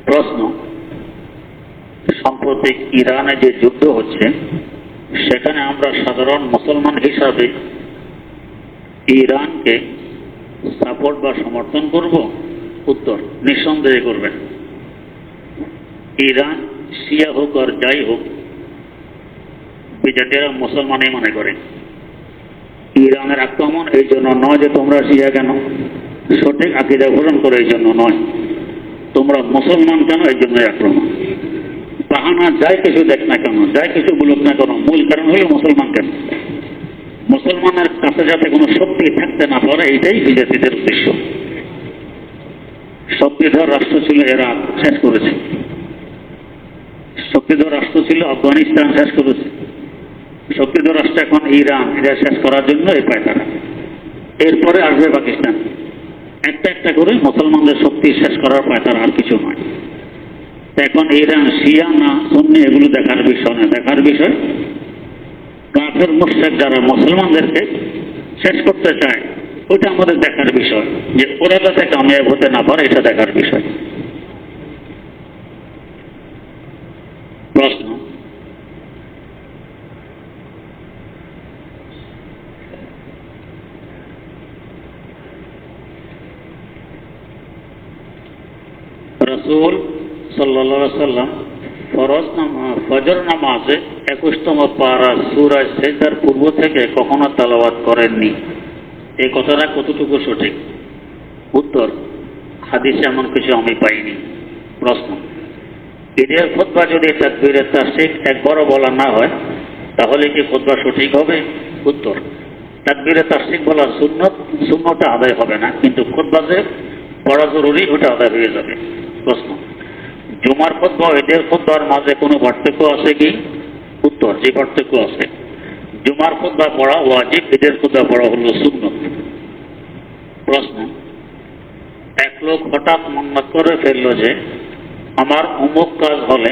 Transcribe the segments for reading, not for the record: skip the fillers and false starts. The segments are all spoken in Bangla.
প্রশ্ন, সাম্প্রতিক ইরানে যে যুদ্ধ হচ্ছে সেখানে আমরা সাধারণ মুসলমান হিসাবে ইরানকে সাপোর্ট বা সমর্থন করব? উত্তর, নিঃসন্দেহে করবেন। ইরান শিয়া হোক আর যাই হোক, বিজাতিরা মুসলমানই মনে করে। ইরানের আক্রমণ এই জন্য নয় যে তোমরা শিয়া কেন, সঠিক আকীদা গ্রহণ করে এই জন্য নয়, তোমরা মুসলমান কেন এই জন্যই আক্রমণ। বাহানা যাই কিছু দেখ না কেন, যাই কিছু বলুক না কেন, মূল কারণ হলো মুসলমান কেন। মুসলমানের কাছে যাতে কোনো শক্তি থাকতে না পারে, এইটাই বিজেপিদের উদ্দেশ্য। শক্তিধর রাষ্ট্র ছিল ইরাক, শেষ করেছে। শক্তিধর রাষ্ট্র ছিল আফগানিস্তান, শেষ করেছে। শক্তিধর রাষ্ট্র এখন ইরান, এটা শেষ করার জন্য এই পায়তারা। এরপরে আসবে পাকিস্তান। একটা একটা করে মুসলমানদের শক্তি শেষ করার পায়তারা, আর কিছু নয়। এখন ইরান শিয়া না সুন্নি এগুলো দেখার বিষয় না, দেখার বিষয় কাফের মুশরিক যারা মুসলমানদেরকে শেষ করতে চায়, ওইটা আমাদের দেখার বিষয়। যে ওরা যাতে কামিয়াব হতে না পারে, এটা দেখার বিষয়। প্রশ্ন, রাসূল সাল্লাল্লাহু আলাইহি সাল্লাম ফজর নামাজে 21তম পারা সূরা সিজদার পূর্ব থেকে কখনো তেলাওয়াত করেননি। এই কথাটা কতটুকু সঠিক? উত্তর, হাদিসে এমন কিছু আমি পাইনি। প্রশ্ন, ঈদের খুতবা যদি তাকবীরে তাশরিক একবারও বলা না হয়, তাহলে কি খুতবা সঠিক হবে? উত্তর, তাকবীরে তাশরিক বলা সুন্নত, সুন্নতটা আদায় হবে না, কিন্তু খুতবা যে পড়া জরুরি ওটা আদায় হয়ে যাবে। প্রশ্ন, জুমার খুতবা ও ঈদের খুতবার মাঝে কোনো পার্থক্য আছে কি? উত্তর, যে পার্থক্য আছে। জুমার খুতবা পড়া ওয়াজিব, ঈদের খুতবা পড়া হলো সুন্নত। প্রশ্ন, এক লোক হঠাৎ মান্নাত করে ফেলল যে আমার অমুক কাজ হলে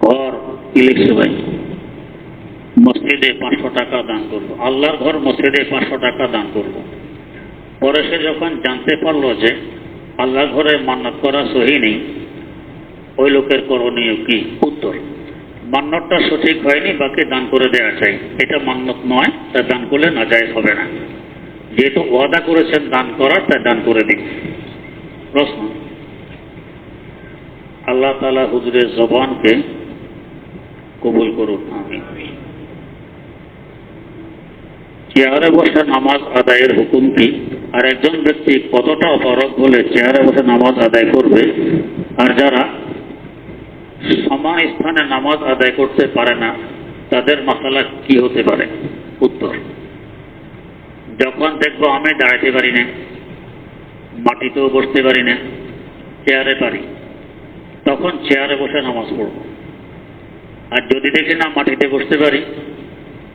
ঘর কি লিখছে ভাই? মসজিদে 500 টাকা দান করবো, আল্লাহর ঘর মসজিদে 500 টাকা দান করবো। পরে সে যখন জানতে পারলো যে আল্লাহর ঘরে মান্নাত করা সহি নেই, ওই লোকের করণীয় কি? উত্তর, মান্নাতটা সঠিক হয়নি, বাকি দান করে দেওয়া চাই। এটা মান্নাত নয়, তা দান করলে নাজায়েজ হবে না। যেহেতু ওয়াদা করেছেন দান করার, তাই দান করে দিন। প্রশ্ন, আল্লাহ তাআলা হুজুরের জবানকে কবুল করুন, আমিন। চেয়ারে বসে নামাজ আদায়ের হুকুম কি? আর একজন ব্যক্তি কতটা অপারগ হলে চেয়ারে বসে নামাজ আদায় করবে? আর যারা সমান স্থানে নামাজ আদায় করতে পারে না, তাদের মাসালা কি হতে পারে? উত্তর, যখন দেখবো আমি দাঁড়াতে পারি না, মাটিতেও বসতে পারি না, চেয়ারে পারি, তখন চেয়ারে বসে নামাজ পড়ব। আর যদি দেখি না মাটিতে বসতে পারি,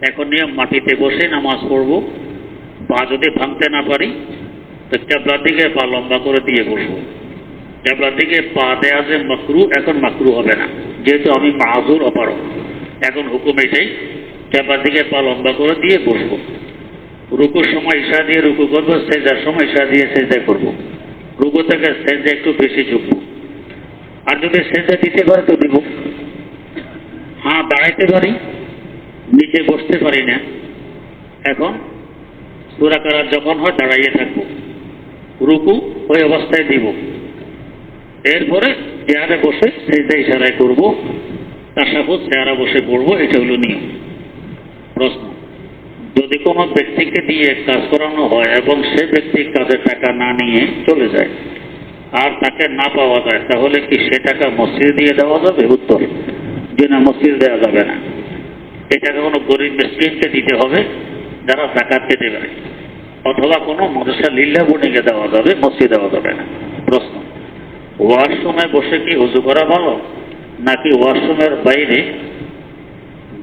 এখন নিয়ম মাটিতে বসে নামাজ পড়ব। পা যদি ভাঙতে না পারি, তো কেবলার দিকে পা লম্বা করে দিয়ে বসবো। কেবলার দিকে পা দেয়া যে মাকরু, এখন মাকরু হবে না, যেহেতু আমি মাযুর অপারগ। এখন হুকুম এটাই, কেবলার দিকে পা লম্বা করে দিয়ে বসবো। রুকুর সময় ইশারা দিয়ে রুকু করবো, সেজদার সময় ইশারা দিয়ে সেজদা করবো। রুকু থেকে সেজদা একটু বেশি ঝুঁকবো। আর যদি সেজদা দিতে পারে তো দিব। হ্যাঁ, দাঁড়াইতে পারি, নিচে বসতে পারি না, এখন সূরা কেরাত যখন হয় দাঁড়াইয়ে থাকবো, রুকু ওই অবস্থায় দিব। এরপরে চেয়ারে বসে সেজদা ইশারায় করবো, তাশাহুদ চেয়ারে বসে পড়বো। এটা হলো নিয়ম। প্রশ্ন, যদি কোনো ব্যক্তিকে দিয়ে কাজ করানো হয় এবং সে ব্যক্তি কাজের টাকা না নিয়ে চলে যায়, আর তাকে না পাওয়া যায়, তাহলে কি সে টাকা মসজিদে দিয়ে দেওয়া যাবে? উত্তর, যে না, মসজিদে দেওয়া যাবে না। এই টাকা কোনো গরিব মিসকিনকে দিতে হবে যারা যাকাত পেতে পারে, অথবা কোনো মাদ্রাসা লিল্লাহ বোর্ডিংয়ে দেওয়া যাবে, মসজিদে দেওয়া যাবে না। প্রশ্ন, ওয়াশরুমে বসে কি ওযু করা ভালো, নাকি ওয়াশরুমের বাইরে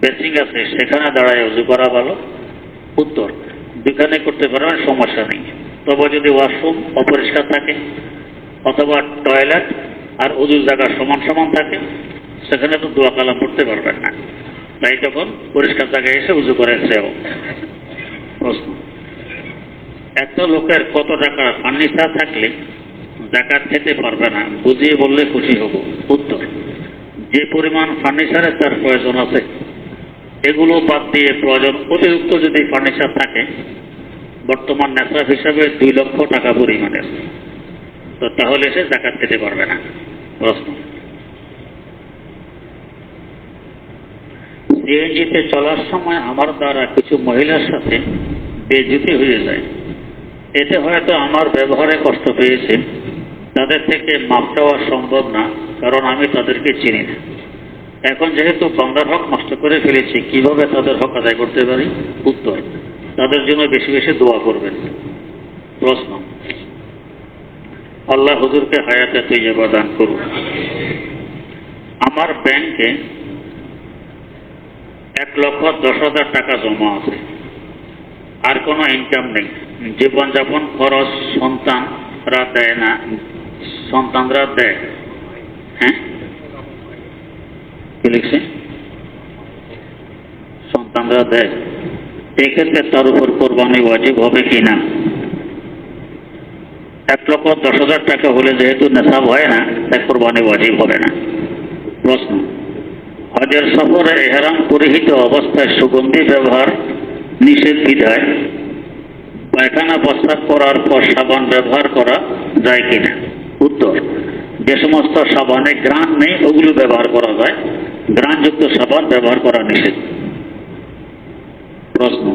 বেসিং আছে সেখানে দাঁড়ায় ওযু করা ভালো? উত্তর, দুখানে করতে পারবেন, সমস্যা নেই। তবে যদি ওয়াশরুম অপরিষ্কার থাকে অথবা টয়লেট আর ওযুর জায়গা সমান সমান থাকে, সেখানে তো দোয়া কালাম পড়তে পারবেন না, তাই তখন পরিষ্কার জায়গায় এসে ওযু করে এসে। প্রশ্ন, একটা লোকের কত টাকা ফার্নিচার থাকলে জাকাত খেতে পারবে না, বুঝিয়ে বললে খুশি হব। উত্তর, যে পরিমাণ ফার্নিচারের তার প্রয়োজন আছে, এগুলো বাদ দিয়ে প্রয়োজন অতিরিক্ত যদি ফার্নিচার থাকে, বর্তমান নেশাব হিসাবে 2 লক্ষ টাকা পরিমাণের, তো তাহলে সে জাকাত খেতে পারবে না। প্রশ্ন, সিএনজিতে চলার সময় আমার দ্বারা কিছু মহিলার সাথে বেইজ্জতি হয়ে যায়, এতে হয়তো আমার ব্যবহারে কষ্ট পেয়েছে, তাদের থেকে মাপ চাওয়া সম্ভব না, কারণ আমি তাদেরকে চিনি না। এখন যেহেতু বান্দার হক নষ্ট করে ফেলেছি, কিভাবে তাদের হক আদায় করতে পারি? উত্তর, তাদের জন্য বেশি বেশি দোয়া করবেন। প্রশ্ন, আল্লাহ হুজুরকে হায়াতে তৈয়বা দান করুন। আমার ব্যাংকে 1,10,000 টাকা জমা আছে, আর কোনো ইনকাম নেই, জীবনযাপন খরচ সন্তানরা দেয় না, সন্তানরা দেয়। হ্যাঁ, কি লিখছে? সন্তানরা দেয়। এক্ষেত্রে তার উপর কোরবানি ওয়াজিব হবে কিনা? 1,10,000 টাকা হলে যেহেতু নেশাব হয় না, তাই কোরবানি ওয়াজিব হবে না। প্রশ্ন, হজের সফরে ইহরাম পরিহিত অবস্থায় সুগন্ধি ব্যবহার নিষেধ বিধায় পায়খানা প্রস্রাব করার পর সাবান ব্যবহার করা যায় কিনা? উত্তর, যে সমস্ত সাবানে ঘ্রাণ নেই ওগুলো ব্যবহার করা যায়, ঘ্রাণযুক্ত সাবান ব্যবহার করা নিষেধ। প্রশ্ন,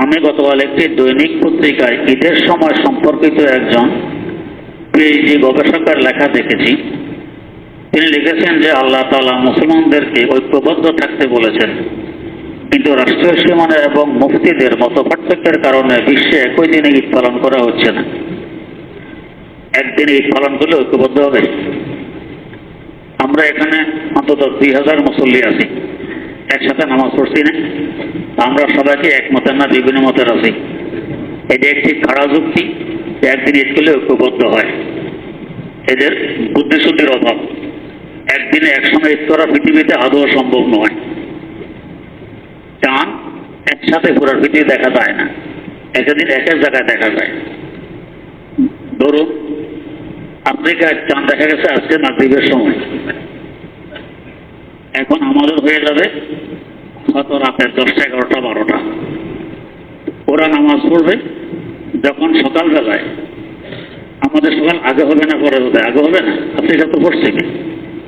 আমি গতকাল একটি দৈনিক পত্রিকায় ঈদের সময় সম্পর্কিত একজন পিএইচডি গবেষকের লেখা দেখেছি। তিনি লিখেছেন যে আল্লাহ তাআলা মুসলমানদেরকে ঐক্যবদ্ধ থাকতে বলেছেন, কিন্তু রাষ্ট্রীয় সীমানা এবং মুফতিদের মতপার্থক্যের কারণে বিশ্বে একই দিনে ঈদ পালন করা হচ্ছে না। একদিনে ঈদ পালন করলে ঐক্যবদ্ধ হবে? আমরা এখানে অন্তত 2,000 মুসল্লি আছি, একসাথে নামাজ পড়ছি না, আমরা সবাইকে একমতের না বিভিন্ন মতের আছি। এটা একটি খাড়া যুক্তি, একদিন ঈদ করলে ঐক্যবদ্ধ হয়। এদের বুদ্ধিশুদ্ধির অভাব। একদিনে একসঙ্গে ঈদ করা পৃথিবীতে আদৌ সম্ভব নয়। চাঁদ একসাথে পুরো পৃথিবী দেখা যায় না, একদিন এক এক জায়গায় দেখা যায়। ধরুন আফ্রিকায় চাঁদ দেখা গেছে আজকে মাগরিবের সময়, এখন আমাদের হয়ে যাবে হয়তো রাতের 10টা, 11টা, 12টা। ওরা নামাজ পড়বে যখন সকালবেলায়, আমাদের সকাল আগে হবে না পরে হবে? আগে হবে না, আফ্রিকা তো পড়ছে কি,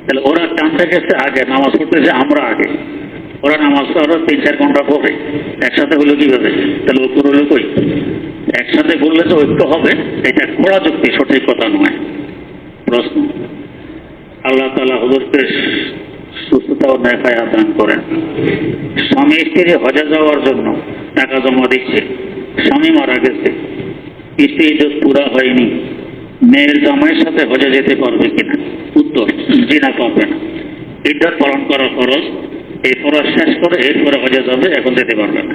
তাহলে ওরা চাঁদ দেখেছে আগে, নামাজ পড়তেছে আমরা আগে, ওরা নামাজ পড়ে 3-4 ঘন্টা পরে, একসাথে হলো কিভাবে? তাহলে ঐক্য হলো কই? একসাথে বললে তো ঐক্য হবে, এটা খোড়া যুক্তি, সঠিক কথা নয়। প্রশ্ন, আল্লাহ তাআলা হুজুরকে সুস্থতা ও নেক হায়াত দান করেন। স্বামী স্ত্রী হজে যাওয়ার জন্য টাকা জমা দিচ্ছে, স্বামী মারা গেছে, স্ত্রী ইদ্যত পুরা হয়নি, মেয়ের জামাইয়ের সাথে হজে যেতে পারবে কিনা? উত্তর, জি না, পারবে না। ইদ্যত পালন করা ফরজ, এই ফরজ শেষ করে এরপরে হজে যাবে, এখন যেতে পারবে না।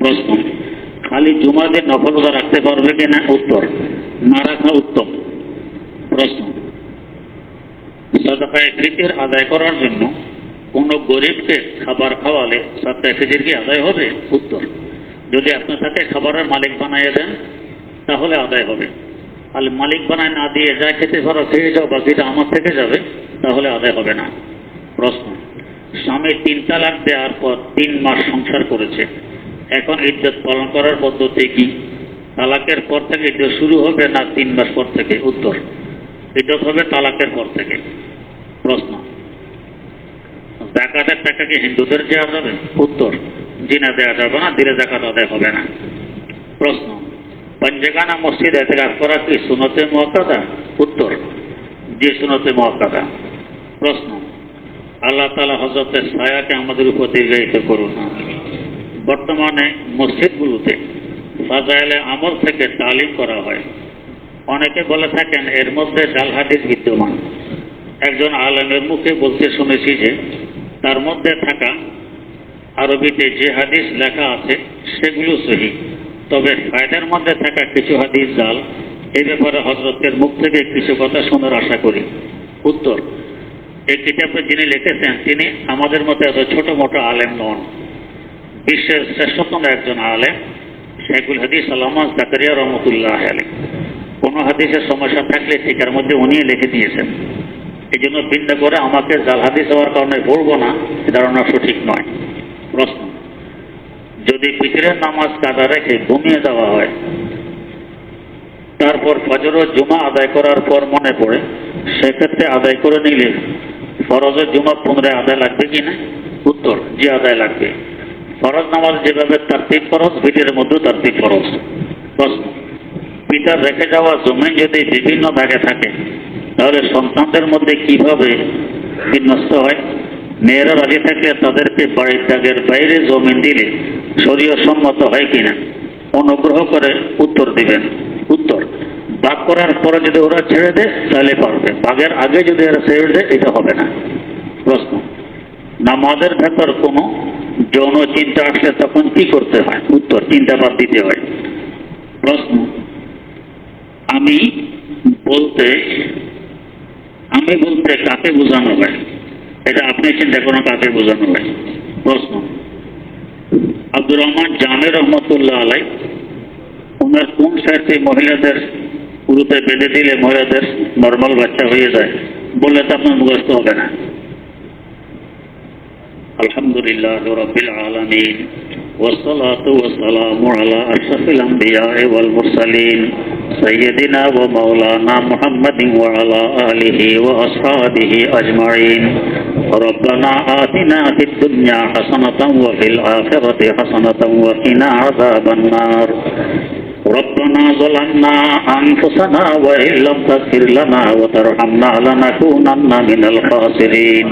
প্রশ্ন, খালি জুমার দিন নফল রোজা রাখতে পারবে কিনা? উত্তর, না রাখা উত্তম। প্রশ্ন, সাদাকায়ে ফিতর আদায় করার জন্য কোন গরিবকে খাবার খাওয়ালে সাদাকায়ে ফিতর কি আদায় হবে? উত্তর, যদি আপনি তাকে খাবারের মালিক বানাইয়ে দেন তাহলে আদায় হবে। আর মালিক বানায় না দিয়ে যা খেতে পারো খেয়ে যাও, বাকিটা আমার থেকে যাবে, তাহলে আদায় হবে না। প্রশ্ন, স্বামী 3 তালাক দেওয়ার পর 3 মাস সংসার করেছে, এখন ইদ্যত পালন করার পদ্ধতি কি? তালাকের পর থেকে ইদ্যত শুরু হবে না 3 মাস পর থেকে? উত্তর, ইদ্যত হবে তালাকের পর থেকে। প্রশ্ন, যাকাতের টাকা কি হিন্দুদের দেওয়া যাবে? উত্তর, জি না, দেওয়া যাবে না, দিলে যাকাত আদায় হবে না। প্রশ্ন, পঞ্জগানা মসজিদ ইতিকাফ করা কি সুন্নতে মুআক্কাদা? উত্তর, জি, সুন্নতে মুআক্কাদা। প্রশ্ন, আল্লাহ তাআলা হযরতের ছায়াকে আমাদের উপর দীর্ঘায়িত করুন। বর্তমানে মসজিদগুলোতে ফাজায়েলে আমল থেকে তালিম করা হয়, অনেকে বলে থাকেন এর মধ্যে জাল হাদিস বিদ্যমান। একজন আলেমের মুখে বলতে শুনেছি যে তার মধ্যে থাকা আরবিতে যে হাদিস লেখা আছে সেগুলো সহিহ, তবে ফায়দার মধ্যে থাকা কিছু হাদিস জাল। এই ব্যাপারে হযরতের মুখ থেকে কিছু কথা শোনার আশা করি। উত্তর, এই কিতাবে যিনি লিখেছেন তিনি আমাদের মতো এত ছোট মোটো আলেম নন, বিশ্বের শ্রেষ্ঠতম একজন আলেম, শেখুল হাদিস আল্লামা জাকারিয়া রহমতুল্লাহ আলাইহি কোনো হাদিসের সমস্যা থাকলে টিকার মধ্যে উনি লিখে দিয়েছেন। এই জন্য চিন্তা করে আমাকে জাল হাদিস হওয়ার কারণে বলবো না, এ ধারণা সঠিক নয়। প্রশ্ন, যদি ফিজরের নামাজ কাজা রেখে ঘুমিয়ে যাওয়া হয়, তারপর ফজর ও জুমা আদায় করার পর মনে পড়ে, সেক্ষেত্রে আদায় করে নিলে ফরজের জুমা পুনরায় আদায় লাগবে কিনা? উত্তর, জি আদায় লাগবে। ফরজ নামাজ যেভাবে তারতিব ফরজ, ভিতরের মধ্যে তারতিব ফরজ। প্রশ্ন, পিতার রেখে যাওয়া জমিন যদি বিভিন্ন ভাগে থাকে, তাহলে সন্তানদের মধ্যে কিভাবে বিন্যস্ত হয়? মেয়েরা রাজি থাকলে তাদেরকে বাড়ির দাগের বাইরে জমিন দিলে শরীয়ত সম্মত হয় কিনা? অনুগ্রহ করে উত্তর দিবেন। উত্তর, ভাগ করার পরে যদি ওরা ছেড়ে দেয় তাহলে পারবে, ভাগের আগে যদি ওরা ছেড়ে দেয় এটা হবে না। প্রশ্ন, নামাজের ভেতর কোনো যৌন চিন্তা আসলে তখন কি করতে হয়? উত্তর, চিন্তা বাদ দিতে হয়। প্রশ্ন, আমি বলতে কাকে বোঝানো হয়? এটা আপনি চিন্তা করুন কাকে বোঝানো হয়। প্রশ্ন, আব্দুর রহমান জামে রহমতুল্লাহ আলাই ওনার কোন সাইডে মহিলাদের পুরুতে বেঁধে দিলে মহিলাদের নর্মাল বাচ্চা হয়ে যায় বললে তো আপনার মুখস্থ হবে না। আলহামদুলিল্লাহ রাব্বিল আলামিন والصلاة والسلام على أشرف الأنبياء والمرسلين سيدنا ومولانا محمد وعلى آله وأصحابه أجمعين ربنا آتنا في الدنيا حسنة وفي الآخرة حسنة وقنا عذاب النار ربنا ظلمنا أنفسنا وإن لم تغفر لنا وترحمنا لنكونن من الخاسرين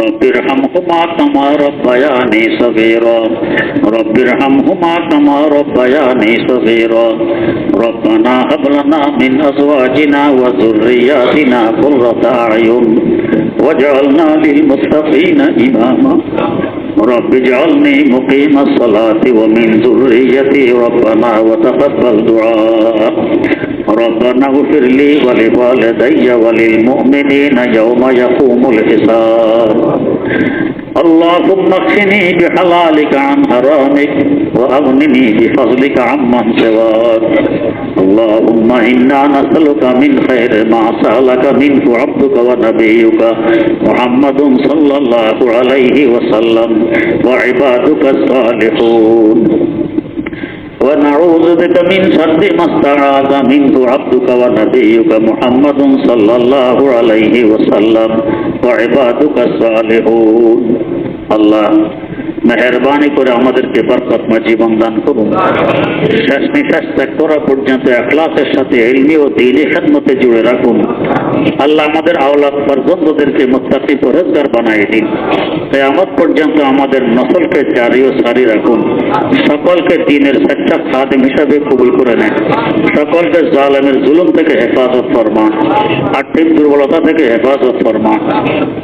رب ارحمهما كما ربياني صغيرا رب ارحمهما كما ربياني صغيرا ربنا هب لنا من أزواجنا وذرياتنا قرة أعين واجعلنا للمتقين إماما رب اجعلني مقيم الصلاة ومن ذريتي ربنا وتقبل دعاء ربنا اغفر لي ولوالدي وللمؤمنين يوم يقوم الحساب اللهم اكفني بحلالك عن حرامك وأغنني بفضلك عمن سواك اللهم إنا نسألك من خير ما سألك منه عبدك ونبيك محمد صلى الله عليه وسلم وعبادك الصالحون ونعوذ بك من شر ما استعاذ منه عبدك ونبيك محمد صلى الله عليه وسلم وعبادك الصالحون الله মেহেরবানি করে আমাদেরকে বরকতময় জীবন দান করুন। শেষ নিঃশ্বাস ত্যাগ করা পর্যন্ত ইখলাসের সাথে ইলমি ও দ্বীনি খিদমতে জুড়ে রাখুন। আল্লাহ আমাদের আওলাদ ফরজন্দদেরকে মুত্তাকি পরহেজগার বানিয়ে দিন। কিয়ামত পর্যন্ত আমাদের নসলকে জারি ও সারি রাখুন। সকলকে দ্বীনের সচ্চা খাদেম হিসাবে কবুল করে নেন। সকলকে জালেমের জুলুম থেকে হেফাজত ফরমান, আর্থিক দুর্বলতা থেকে হেফাজত ফরমান।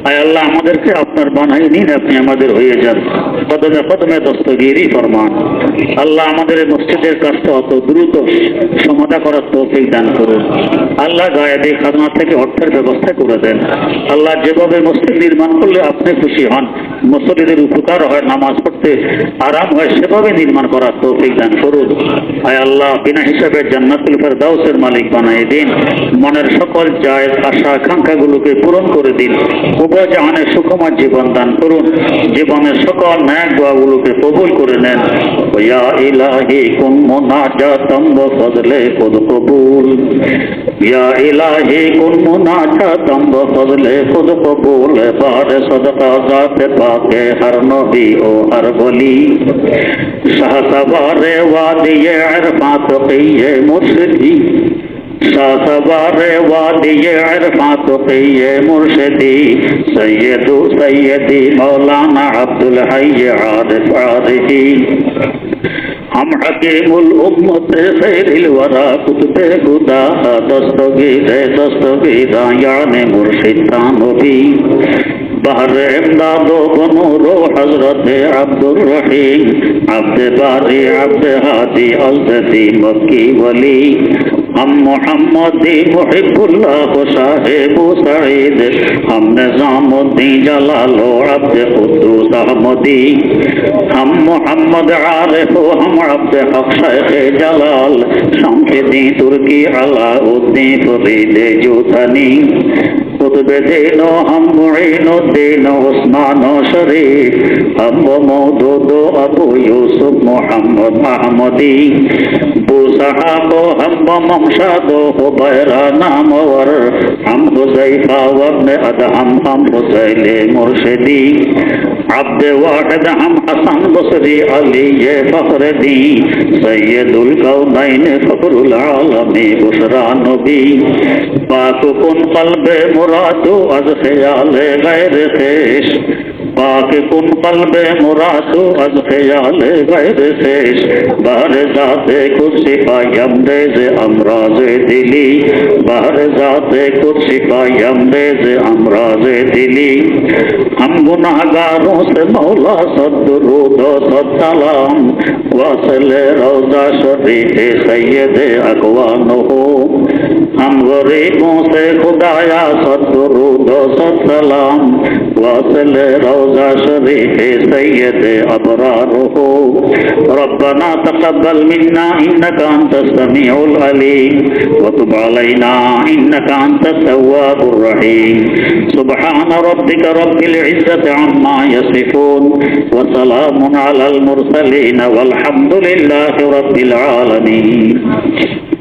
আয় আল্লাহ আমাদেরকে আপনার বানাই নিন, আপনি আমাদের হয়ে যান। কদমে কদমে দস্তগিরি ফরমান। আল্লাহ আমাদের মসজিদের কাজটা অত দ্রুত সমাধা করার তৌফিক দান করুন। আল্লাহ গায়েবী খাজনা থেকে অর্থের ব্যবস্থা করে দেন। আল্লাহ যেভাবে মসজিদ নির্মাণ করলে আপনি খুশি হন, মুসল্লিদের উপকার হয়, নামাজ পড়তে আরাম হয়, সেভাবে নির্মাণ করার তৌফিক দান করুন। আয় আল্লাহ বিনা হিসাবে জান্নাতুল ফেরদাউসের মালিক বানিয়ে দিন। মনের সকল জায়েজ আশা আকাঙ্ক্ষাগুলোকে পূরণ করে দিন। উভয় জাহানের সুখময় জীবন দান করুন। জীবনের সকল ন্যাক দোয়াগুলোকে কবুল করে নেন। ইয়া ইলাহি কুন মুনাজাতাম ওয়া ফজলে খুদ কবুল ইয়া ইলাহি কুন মুনাজাতাম ওয়া ফজলে খুদ কবুল বারে সদকা জাতে পাকে হর নবী ও হর ওলি শাহসওয়ারে ওয়াদিয়ে ইরফান তকিয়ে মুর্শিদি शाहसवारे वादिये इरफान तकिये मुर्शिदी सैयदी मौलाना अब्दुल हय्य आरिफ आरिफी हम हकीमुल उम्मत खैरिल वरा कुतुबे खुदा दस्तगीरा याने मुर्शिद तानवी बहर इमदादो बनूरो हजरत अब्दुर रहीम अब्द बारी अब्द हादी अलदती मक्की वली हम मोहम्मदी मुहिब्बुल्लाह साहिब सईद हम निजामुद्दीन जलाल अब्द कुद्दूस अहमदी हम मोहम्मद आरिफ हम अब्द हक शेख जलाल शमशुद्दीन तुर्की अलाउद्दीन फरीद जूथनी कुतुब दीनो हम मुईनुद्दीन उस्मान शरीफ हम मौदूद अबू यूसुफ मोहम्मद अहमदी बू सहाबो हम ममशादो हुबैरा नामवर हम हुज़ैफा वब्न अदहम हम हुसैन मुर्शिदी अब्द वाहिद हम हसन बसरी अली ये फखरदी सैयदुल कौनैन फखरुल आलमी बुशरा नबी पाक कुन कल्बे मुरादो अज ख्याल गैर खेश पाक कुन कल्बे मुरादो अज ख्याल गैर खेश बाहर जाते कुछ सिपायम रेज अमराज दिली बाहर जाते कुछ सिपायम रेज अमराज दिली हम गुनाहगारों से मौला सद्दुरूद सद्सलाम वासिल रौजा शरीफ सैयद अकवान हो हम गरीबों से खुदाया सद्दुरूद सद्सलाम वासिल रौजा शरीफ सैयद अबरार हो रब्बना तक़ब्बल मिन्ना इन्नका अंतस समीउल अलीम व तुब अलैना इन्नका अंतत तव्वाबुर रहीम सुब्हान रब्बिका रब्बिल इज्जति अम्मा यसिफून व सलामुन अलल मुरसलीन वल्हम्दुलिल्लाहि रब्बिल आलमीन।